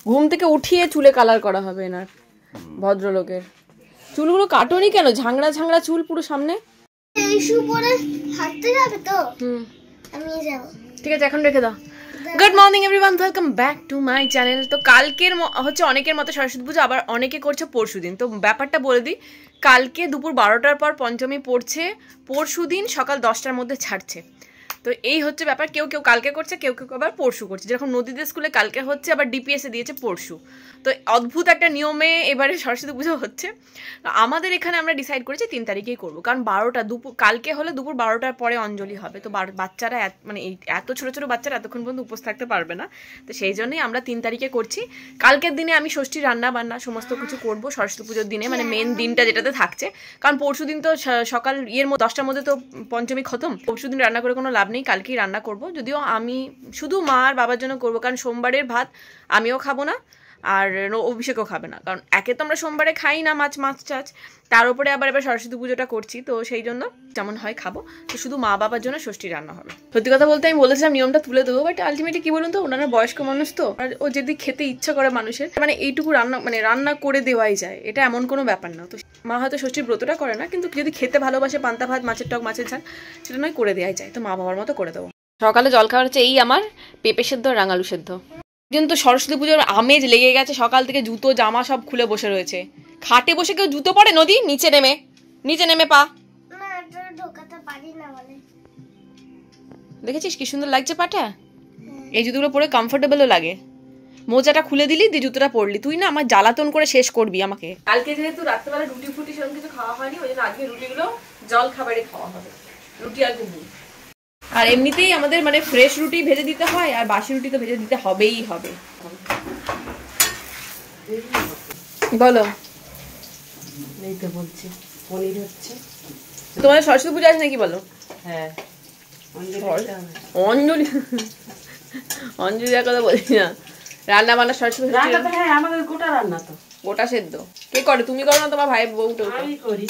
ঘুম থেকে উঠিয়ে চুলে কালার করা হবে এনার ভদ্রলোকের। চুলগুলো কাটোনি কেন? ঝাংড়া ঝাংড়া চুল পুরো সামনে। এই শু পরে হাঁটতে যাবে তো? আমি যাব। ঠিক আছে, এখন রেখে দাও। Good morning everyone, welcome back to my channel. তো কালকের হচ্ছে অনেকের মতো সরস্বতী পুজো, আবার অনেকে করছে পরশুদিন। তো ব্যাপারটা বলে দিই, কালকে দুপুর 12টার পর পঞ্চমী পড়ছে, পরশুদিন সকাল 10টার মধ্যে ছাড়ছে। তো এই হচ্ছে ব্যাপার। কেউ কেউ কালকে করছে, কেউ কেউ আবার পরশু করছে। যেরকম নদীদের স্কুলে কালকে হচ্ছে, আবার ডিপিএসে দিয়েছে পরশু। তো অদ্ভুত একটা নিয়মে এবারে সরস্বতী পুজো হচ্ছে। আমাদের এখানে আমরা ডিসাইড করেছি 3 তারিখেই করবো, কারণ 12টা দুপুর, কালকে হলে দুপুর 12টার পরে অঞ্জলি হবে। তো বাচ্চারা মানে এত ছোটো ছোটো বাচ্চারা এতক্ষণ পর্যন্ত উপোস থাকতে পারবে না। তো সেই জন্যই আমরা 3 তারিখে করছি। কালকের দিনে আমি ষষ্ঠী রান্না বান্না সমস্ত কিছু করবো সরস্বতী পুজোর দিনে, মানে মেন দিনটা যেটাতে থাকছে। কারণ পরশু দিন তো সকাল 10টার মধ্যে তো পঞ্চমী খতম। পরশু দিন রান্না করে কোনো লাভ নেই, কালকেই রান্না করব। যদিও আমি শুধু মা আর বাবার জন্য করবো, কারণ সোমবারের ভাত আমিও খাবো না আর অভিষেকও খাবে না। কারণ একে তো আমরা সোমবারে খাই না মাছ টাছ, তার উপরে আবার এবার সরস্বতী পুজোটা করছি, তো সেই জন্য যেমন হয় খাবো। তো শুধু মা বাবার জন্য ষষ্ঠী রান্না হবে। সত্যি কথা বলতে আমি বলেছিলাম নিয়মটা তুলে দেবো, বাট আলটিমেটলি কি বলুন তো, ওনারা বয়স্ক মানুষ তো, আর ও যদি খেতে ইচ্ছা করে মানুষের, মানে এইটুকু রান্না করে দেওয়াই যায়, এটা এমন কোনো ব্যাপার না। তো মা হয়তো ষষ্ঠীর ব্রতটা করে না, কিন্তু যদি খেতে ভালোবাসে পান্তা ভাত, মাছের টক, মাছের ঝাল, সেটা নয় করে দেওয়াই যায়। তো মা বাবার মতো করে দেবো। সকালে জল খাওয়ার হচ্ছে এই আমার পেঁপে সেদ্ধ, রাঙালু সেদ্ধ। কিন্তু সরস্বতী পুজোর আমেজ লেগে গেছে, সকাল থেকে জুতো জামা সব খুলে বসে রয়েছে। খাটে বসে কেউ জুতো পরে? নদী নিচে নেমে পা দেখেছিস কি সুন্দর লাগছে পাটা? এই জুতোগুলো পরে কমফোর্টেবলও লাগে। মোজাটা খুলে দিলি, দিয়ে জুতোটা পরলি। তুই না আমার জ্বালাতন করে শেষ করবি আমাকে। কালকে যেহেতু রাত্রেবেলা রুটি ফুটি সেরকম কিছু খাওয়া হয়নি, ওই জন্য আজকে রুটিগুলো জল খাবারে খাওয়া হবে, রুটি আর ঘুগনি। আর এমনিতেই আমাদের মানে ফ্রেশ রুটি ভেজে দিতে হয়, আর বাসি রুটি তো ভেজে দিতে হবেই হবে। বলো। এই তো বলছি পনির হচ্ছে। তোমাদের সরস্বতী পূজা আছে নাকি বলো? হ্যাঁ, অঞ্জলি কথা বলছি না, রান্না বান্না সরস্বতী রান্না তো হ্যাঁ আমাদের গোটা রান্না তো। গোটা সেদ্ধ কে করে? তুমি করো না তোমার ভাই বউটা? আমি করি।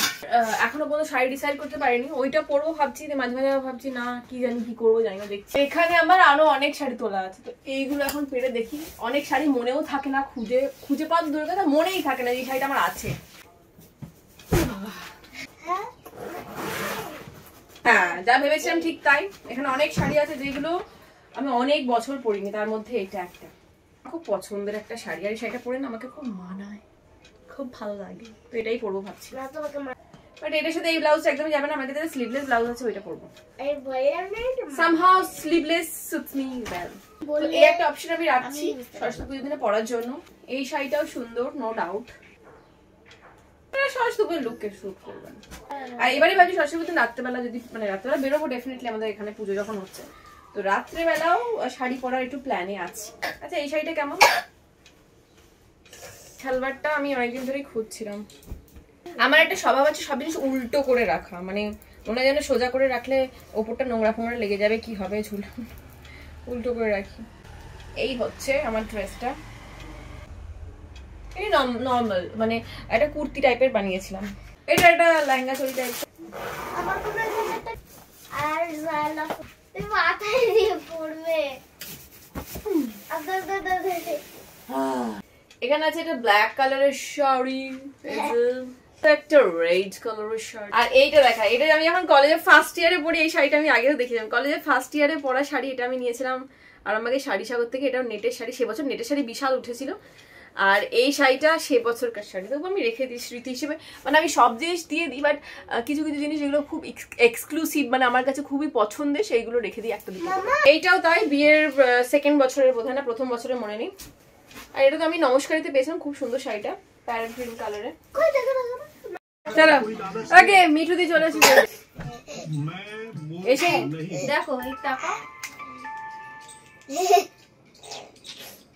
এখনো পর্যন্ত শাড়ি ডিসাইড করতে পারিনি, ওইটা পরবো ভাবছি। মাঝে মাঝে ভাবছি না কি জানি কি করবো, জানি না। দেখছি এখানে আমার আরো অনেক শাড়ি তোলা আছে, তো এইগুলো এখন পেরে দেখি। অনেক শাড়ি মনেও থাকে না, খুঁজে পাওয়া দূরের কথা, মনেই থাকে না এই শাড়িটা আমার আছে। হ্যাঁ, যা ভেবেছিলাম ঠিক তাই। এখানে অনেক শাড়ি আছে যেগুলো আমি অনেক বছর পরিনি, তার মধ্যে এটা একটা খুব পছন্দের একটা শাড়ি। আর এই শাড়িটা পরে না আমাকে খুব মানায়, খুব ভালো লাগে। তো এটাই পরবো ভাবছি। বাট এটার সাথে এই ব্লাউজটা একদমই যাবে না, আমাদের কাছে স্লিভলেস ব্লাউজ আছে, ওইটা পরবো। Somehow sleeveless suits me well. তো এই একটা অপশন আমি রাখছি সরস্বতী পুজোর দিনে পরার জন্য। এই শাড়িটাও সুন্দর, নো ডাউট। সরস্বতী পুজোর লুককে শুট করবেন। আর এবারে ভাবছি সরস্বতী পুজো রাত্রেবেলা, যদি মানে রাত্রেবেলা বেরোবো ডেফিনেটলি, আমাদের এখানে পুজো যখন হচ্ছে, তো রাত্রেবেলাও শাড়ি পরার একটু প্ল্যানে আছে। আচ্ছা, এই শাড়িটা কেমন? সালোয়ারটা আমি অনেকদিন ধরেই খুঁজছিলাম। আমার একটা স্বভাব আছে সব জিনিস উল্টো করে রাখা, মানে মনে হয় যেন সোজা করে রাখলে ওপরটা নোংরা ফোংরা লেগে যাবে, কি হবে ঝুল, উল্টো করে রাখি। এই হচ্ছে আমার ড্রেসটা। এই নর্মাল, মানে একটা কুর্তি টাইপের বানিয়েছিলাম। এটা একটা লেহেঙ্গা চড়ি টাইপ। এখানে আছে একটা ব্ল্যাক কালারের শাড়ি, একটা রেড কালারের শাড়ি। আর এইটা দেখা, এটা আমি যখন কলেজে ফার্স্ট ইয়ারে পড়ি, এই শাড়িটা আমি আগেও দেখেছিলাম। কলেজে ফার্স্ট ইয়ারে পড়া শাড়ি, এটা আমি নিয়েছিলাম আর আমাকে শাড়ি সাগর থেকে। এটাও নেটের শাড়ি, সে বছর নেটের শাড়ি বিশাল উঠেছিল। আর এই শাড়িটা সে বছরকার শাড়ি, তবু আমি রেখে দিই স্মৃতি হিসেবে। মানে আমি সব জিনিস দিয়ে দিই, বাট কিছু কিছু জিনিস যেগুলো খুব এক্সক্লুসিভ, মানে আমার কাছে খুবই পছন্দের, সেইগুলো রেখে দিই একটা দিকে। এইটাও তাই, বিয়ের 2nd বছরের বোধহয় না 1ম বছরের মনে নেই। আর এটা তো আমি নমস্কারিতে পেয়েছিলাম, খুব সুন্দর শাড়িটা, প্যারেট গ্রিন কালারে। চলো ওকে, মিঠু দি চলে এসেছে। এসে দেখো এই টাকা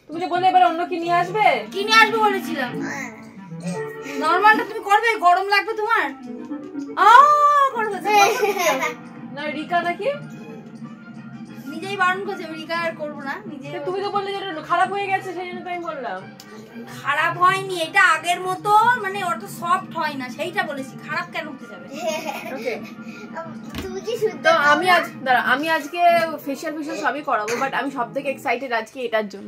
তুমি যে বললে এবার অন্য কি নিয়ে আসবে, কি নিয়ে আসবে বলেছিলাম। নরমালটা তুমি করবে, গরম লাগবে তোমার। না রিকা নাকি নিজেই বারণ করছে, রিকা আর করবো না নিজে। তুমি তো বললে যে খারাপ হয়ে গেছে, সেই জন্য তো আমি বললাম। খারাপ হয়নি, এটা আগের মতো, মানে অত সফট হয় না, সেইটা বলেছি। খারাপ কেন হতে যাবে? ওকে, তো আমি আজকে ফেশিয়াল সবই করাবো, বাট আমি সব থেকে এক্সাইটেড আজকে এটার জন্য।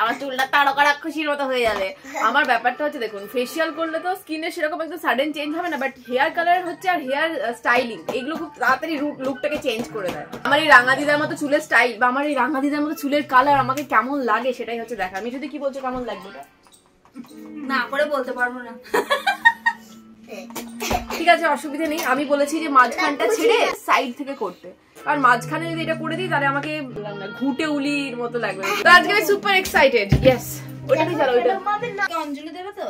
আমার চুলটা তারকা রাক্ষসীর মতো হয়ে যাবে। আমার ব্যাপারটা হচ্ছে দেখুন, ফেসিয়াল করলে তো স্কিনের সেরকম একদম সাডেন চেঞ্জ হবে না, বাট হেয়ার কালার হচ্ছে আর হেয়ার স্টাইলিং এগুলো খুব তাড়াতাড়ি লুকটাকে চেঞ্জ করে দেয়। আমার এই রাঙা দিদার মতো চুলের স্টাইল বা আমার এই রাঙা দিদার মতো চুলের কালার আমাকে কেমন লাগে সেটাই হচ্ছে দেখা। আমি যদি কি বলছো কেমন লাগবে না করে বলতে পারবো না। ঠিক আছে, অসুবিধা নেই। আমি বলেছি যে মাঝখানটা ছেড়ে সাইড থেকে করতে, কারণ মাঝখানে যদি এটা করে দিই তাহলে আমাকে ঘুটে উলির মতো লাগবে। তো আজকে আমি সুপার এক্সাইটেড। ইয়েস, ওইটাই চলো। ওইটা অঞ্জলি দেবে তো?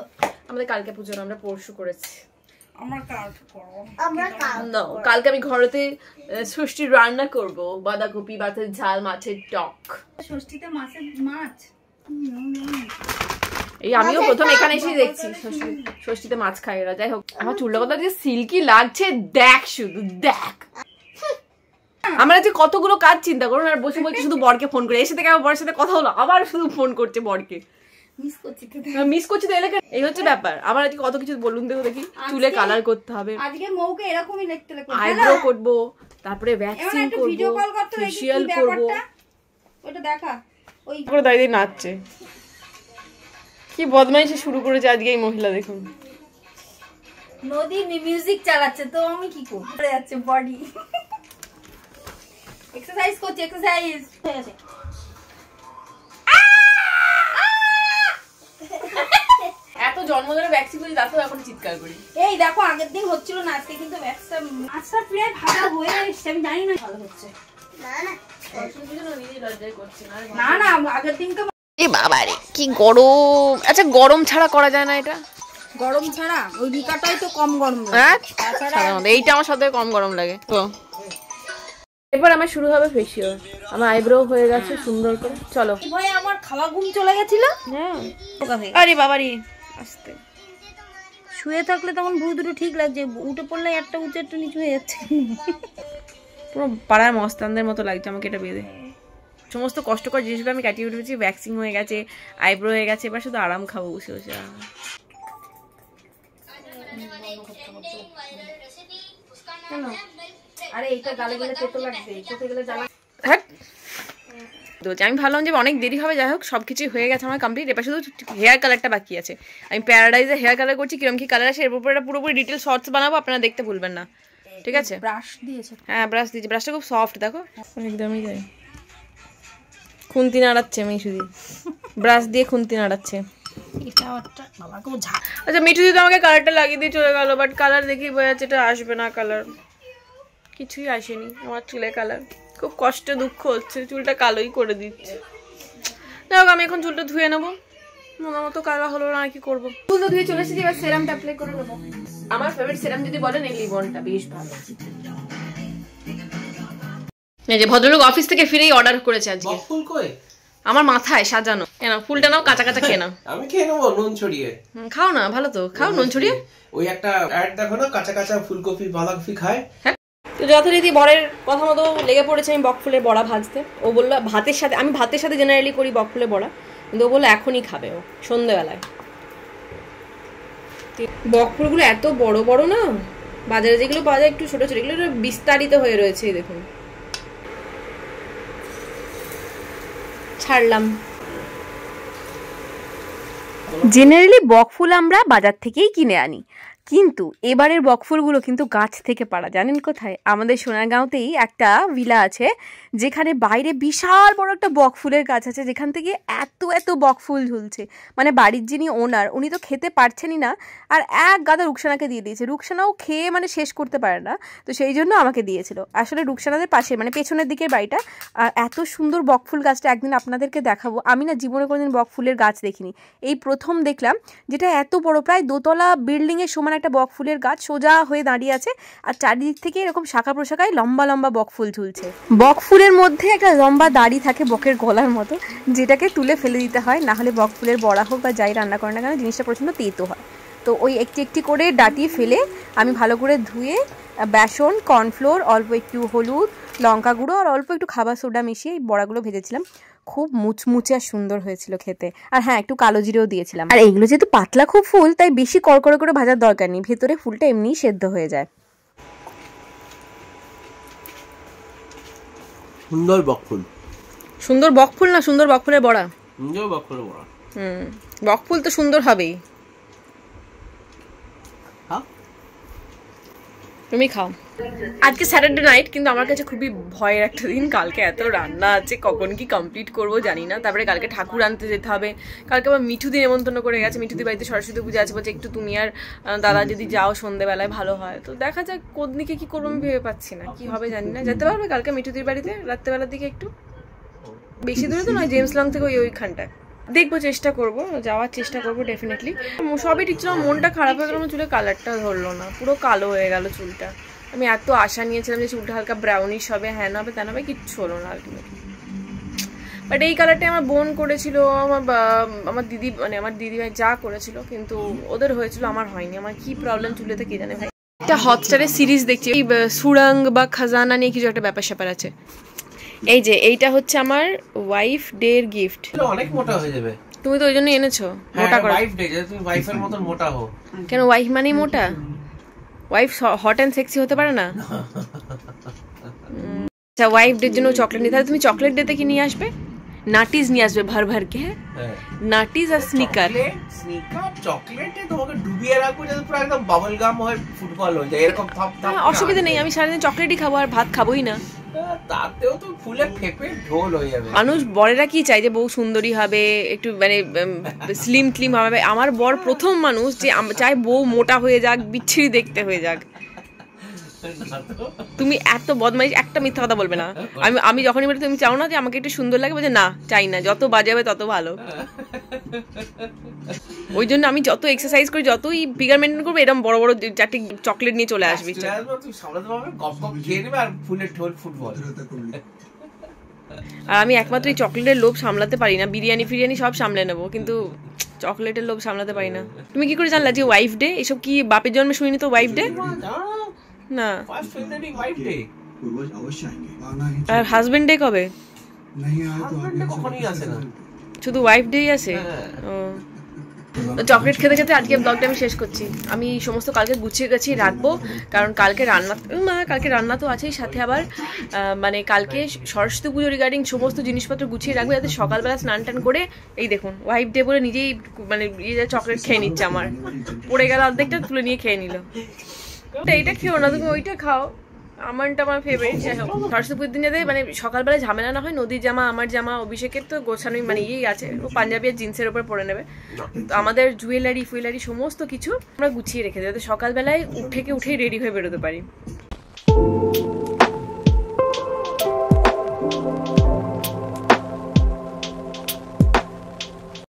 আমাদের কালকে পুজো, আমরা পরশু করেছি। কালকে আমি ঘরেতে ষষ্ঠী রান্না করব, বাঁধাকপি, মাছের ঝাল, মাছের টক। ষষ্ঠীতে মাছের মাছ, এই আমিও প্রথম এখানে এসে দেখছি ষষ্ঠীতে মাছ খাই এরা। যাই হোক, আমার চুলটা কথা যে সিল্কি লাগছে দেখ, শুধু দেখ। আমার আজকে কতগুলো কাজ চিন্তা করুন, আর বসে বলছি শুধু বরকে ফোন করে। এসে থেকে আমার বরের সাথে কথা হলো, আবার শুধু ফোন করছে বরকে। মিস করছি তো এলাকা, এই হচ্ছে ব্যাপার। আমার আজকে কত কিছু বলুন দেখো দেখি। চুলে কালার করতে হবে, আজকে মৌকে এরকমই দেখতে লাগবে, আইব্রো করব, তারপরে ভ্যাকসিন করব, ফেশিয়াল করব। ওটা দেখা, ওই পুরো দাঁড়িয়ে নাচছে। কি বদমাইশি শুরু করেছে আজকে এই মহিলা, দেখুন। নদী মিউজিক চালাচ্ছে, তো আমি কি করব? পড়ে যাচ্ছে বডি। এক্সারসাইজ করছে, এক্সারসাইজ হয়ে গেছে। এত জন্ম ধরে ভ্যাকসিন করি, তাতেও এখন চিৎকার করি। এই দেখো, আগের দিন হচ্ছিল না, আজকে কিন্তু মাছটা প্রায় ভালো হয়ে এসেছে। আমি জানি না ভালো হচ্ছে না না, আগের দিনকে বাবারে কি গরম। আচ্ছা, গরম ছাড়া করা যায় না এটা? গরম ছাড়া ওই বিকাটাই তো কম গরম লাগে। হ্যাঁ, এইটা আমার সাথে কম গরম লাগে। তো এরপর আমার শুরু হবে ফেশিয়াল। আমার আইব্রো হয়ে গেছে সুন্দর করে। চলো। ভাই, আমার খাওয়া ঘুম চলে গেছিল। হ্যাঁ, আরে বাবারি, আস্তে। শুয়ে থাকলে তখন ভুরু দুটো ঠিক লাগছে, উঠে পড়লে একটা উঁচু একটা নিচু হয়ে যাচ্ছে। পুরো পাড়ার মস্তানদের মতো লাগছে আমাকে এটা বেঁধে। সমস্ত কষ্টকর জিনিসগুলো আমি কাটিয়ে উঠেছি। ভ্যাকসিন হয়ে গেছে, আইব্রো হয়ে গেছে, এবার শুধু আরাম খাবো বসে বসে। আরে এইটা গালে গেলে তেতো লাগবে, চোখে গেলে জ্বালা। হ্যাঁ, আমি ভাবলাম যে অনেক দেরি হবে। যাই হোক, সবকিছু হয়ে গেছে আমার কমপ্লিট। এবার শুধু হেয়ার কালারটা বাকি আছে। আমি প্যারাডাইজে হেয়ার কালার করছি, কিরম কি কালার আসে এরপর এটা পুরোপুরি ডিটেল শর্টস বানাবো, আপনারা দেখতে ভুলবেন না। ঠিক আছে? ব্রাশ দিয়েছে? হ্যাঁ, ব্রাশ দিয়েছি। ব্রাশটা খুব সফট, দেখো একদমই যাই। খুন্তি নাড়াচ্ছে আমি শুধু, ব্রাশ দিয়ে খুন্তি নাড়াচ্ছে। আচ্ছা, মিঠু দিদি আমাকে কালারটা লাগিয়ে দিয়ে চলে গেল, বাট কালার দেখি বোঝা যাচ্ছে এটা আসবে না। কালার কিছুই আসেনি আমার চুলে কালার। খুব কষ্ট দুঃখ হচ্ছে, চুলটা কালোই করে দিচ্ছে। যাই হোক, আমি এখন চুলটা ধুয়ে নেবো। মনের মতো কালো হলো না, কি করবো। চুল ধুয়ে চলে এসেছি, এবার সেরামটা অ্যাপ্লাই করে নেবো। আমার ফেভারিট সেরাম যদি বলেন এই লিবনটা, বেশ ভালো। এই যে ভদ্রলোক অফিস থেকে ফিরেই অর্ডার করেছে আজকে। ফুল কই? আমার মাথায় সাজানো। কেন ফুলটা নাও, কাঁচা কাঁচা খেয়ে নাও। আমি খেয়ে নেবো নুন ছড়িয়ে। খাও না, ভালো তো, খাও নুন ছড়িয়ে। ওই একটা অ্যাড দেখো না, কাঁচা কাঁচা ফুলকপি বাঁধাকপি খায়। তো যথারীতি বরের কথা মতো লেগে পড়েছে আমি বকফুলের বড়া ভাজতে। ও বললো ভাতের সাথে, আমি ভাতের সাথে জেনারেলি করি বকফুলের বড়া, কিন্তু ও বললো এখনই খাবে ও সন্ধ্যেবেলায়। বকফুলগুলো এত বড় বড় না, বাজারে যেগুলো পাওয়া যায় একটু ছোট ছোট, এগুলো বিস্তারিত হয়ে রয়েছে। দেখুন, ছাড়লাম। জেনারেলি বকফুল আমরা বাজার থেকেই কিনে আনি, কিন্তু এবারের বকফুলগুলো কিন্তু গাছ থেকে পাড়া। জানেন কোথায়? আমাদের সোনারগাঁওতেই একটা ভিলা আছে, যেখানে বাইরে বিশাল বড় একটা বকফুলের গাছ আছে, যেখান থেকে এত এত বকফুল ঝুলছে। মানে বাড়ির যিনি ওনার, উনি তো খেতে পারছেনই না, আর এক গাদা রুকসানাকে দিয়ে দিয়েছে। রুকসানাও খেয়ে মানে শেষ করতে পারে না, তো সেই জন্য আমাকে দিয়েছিল। আসলে রুকসানাদের পাশে মানে পেছনের দিকের বাড়িটা। আর এত সুন্দর বকফুল গাছটা একদিন আপনাদেরকে দেখাবো। আমি না জীবনে কোনোদিন বকফুলের গাছ দেখিনি, এই প্রথম দেখলাম, যেটা এত বড়, প্রায় দোতলা বিল্ডিংয়ের সমান একটা বকফুলের গাছ সোজা হয়ে দাঁড়িয়ে আছে, আর চারিদিক থেকে এরকম শাখা প্রশাখায় লম্বা লম্বা বকফুল ঝুলছে। বকফুলের মধ্যে একটা লম্বা দাড়ি থাকে বকের গলার মতো, যেটাকে তুলে ফেলে দিতে হয়, না হলে বকফুলের বড়া হোক বা যাই রান্না করে না কেন জিনিসটা প্রচণ্ড তেতো হয়। তো ওই একটি একটি করে ডাটি ফেলে আমি ভালো করে ধুয়ে বেসন, কর্নফ্লোর, অল্প একটু হলুদ, লঙ্কা গুঁড়ো আর অল্প একটু খাবার সোডা মিশিয়ে এই বড়াগুলো ভেজেছিলাম। খুব মুচমুচে আর সুন্দর হয়েছিল খেতে। আর হ্যাঁ, একটু কালো জিরেও দিয়েছিলাম। আর এইগুলো যেহেতু পাতলা খুব ফুল, তাই বেশি কড়কড়ে করে ভাজার দরকার নেই, ভেতরে ফুলটা এমনিই সেদ্ধ হয়ে যায়। সুন্দর বকফুল। সুন্দর বকফুল না সুন্দর বকফুলের বড়া? বকফুল তো সুন্দর হবেই। তুমি খাও। আজকে স্যাটারডে নাইট, কিন্তু আমার কাছে খুবই ভয়ের একটা দিন। কালকে এত রান্না আছে, কখন কি কমপ্লিট করবো জানি না। তারপরে কালকে ঠাকুর আনতে যেতে হবে। কালকে আবার মিঠুদি নেমন্তন্ন করে গেছে, মিঠুদি বাড়িতে সরস্বতী পূজা আছে, বলছে একটু তুমি আর দাদা যদি যাও সন্ধ্যেবেলায় ভালো হয়। তো দেখা যাক কোন দিকে কি করবো, আমি ভেবে পাচ্ছি না কি হবে জানি না। যেতে পারবে কালকে মিঠুদির বাড়িতে রাত্রেবেলার দিকে? একটু বেশি দূরে তো নয়, জেমস লং থেকে ওইখানটায় দেখবো, চেষ্টা করবো, যাওয়ার চেষ্টা করবো ডেফিনেটলি। সবই ঠিক ছিল, মনটা খারাপ হয়ে গেল, আমার চুলের কালারটা ধরলো না, পুরো কালো হয়ে গেল চুলটা। আমি এত আশা নিয়েছিলাম যে চুলটা হালকা ব্রাউনিশ হবে, হ্যাঁ হবে তেন হবে, কিচ্ছু হলো না আলটিমেটলি। বাট এই কালারটা আমার বোন করেছিল, আমার দিদি মানে আমার দিদিভাই যা করেছিল, কিন্তু ওদের হয়েছিল, আমার হয়নি। আমার কি প্রবলেম চুলেতে কে জানে ভাই। একটা হটস্টারের সিরিজ দেখছি, এই সুরঙ্গ বা খাজানা নিয়ে কিছু একটা ব্যাপার স্যাপার আছে। এই যে এইটা হচ্ছে আমার ওয়াইফ ডে এর গিফট। অনেক মোটা হয়ে যাবে। তুমি তো ওই জন্য এনেছো মোটা করে। ওয়াইফ ডে, তুমি ওয়াইফের মতন মোটা হও। কেন ওয়াইফ মানেই মোটা? ওয়াইফ হট অ্যান্ড সেক্সি হতে পারে না? আচ্ছা, ওয়াইফ ডের জন্য চকলেট নিতে, তাহলে তুমি চকলেট ডেতে কি নিয়ে আসবে? নাটিজ নিয়ে আসবে ভর ভর কে। নাটিজ আর স্নিকার। চকলেটে তোমাকে ডুবিয়ে রাখবো যাতে পুরো একদম বাবল গাম হয়, ফুটবল হয়ে যায় এরকম থপ থপ। অসুবিধা নেই, আমি সারাদিন চকলেটই খাবো আর ভাত খাবোই না। তাতেও তো ফুলে ফেপে ঢোল হয়ে যাবে। মানুষ বরেরা কি চাই যে বউ সুন্দরী হবে, একটু মানে স্লিম ক্লিম হবে। আমার বর প্রথম মানুষ যে চাই বউ মোটা হয়ে যাক, বিচ্ছিরি দেখতে হয়ে যাক। তুমি এত বদমাইশ, একটা মিথ্যা কথা বলবে না। আমি যখনই বলি তুমি চাও না যে আমাকে একটু সুন্দর লাগে, বলছে না চাই না, যত বাজে হবে তত ভালো। ওই জন্য আমি যত এক্সারসাইজ করি, যতই ফিগার মেনটেন করবো, এরকম বড় বড় চারটি চকলেট নিয়ে চলে আসবি। আর আমি একমাত্র এই চকলেটের লোভ সামলাতে পারি না। বিরিয়ানি ফিরিয়ানি সব সামলে নেবো, কিন্তু চকলেটের লোভ সামলাতে পারি না। তুমি কি করে জানলা যে ওয়াইফ ডে? এসব কি বাপের জন্মে শুনিনি তো ওয়াইফ ডে? না। আর হাজবেন্ড ডে কবে? শুধু ওয়াইফ ডেই আছে। চকলেট খেতে খেতে আজকে ব্লগটা আমি শেষ করছি। আমি সমস্ত কালকে গুছিয়ে গেছি রাখবো, কারণ কালকে রান্না তো আছেই, সাথে আবার মানে কালকে সরস্বতী পুজো রিগার্ডিং সমস্ত জিনিসপত্র গুছিয়ে রাখবো, যাতে সকালবেলা স্নান টান করে, এই দেখুন ওয়াইফ ডে বলে নিজেই মানে চকলেট খেয়ে নিচ্ছে। আমার পড়ে গেল অর্ধেকটা, তুলে নিয়ে খেয়ে নিল। এইটা খেও না তুমি, ওইটা খাও। আমারটা আমার ফেভারিট। যাই হোক, সরস্বতী পুজোর দিন যাতে মানে সকালবেলা ঝামেলা না হয়, নদীর জামা আমার জামা অভিষেকের তো গোছানোই মানে ইয়েই আছে, ও পাঞ্জাবি আর জিন্সের ওপর পরে নেবে। তো আমাদের জুয়েলারি ফুয়েলারি সমস্ত কিছু আমরা গুছিয়ে রেখে দেবো, যাতে সকালবেলায় উঠেই রেডি হয়ে বেরোতে পারি।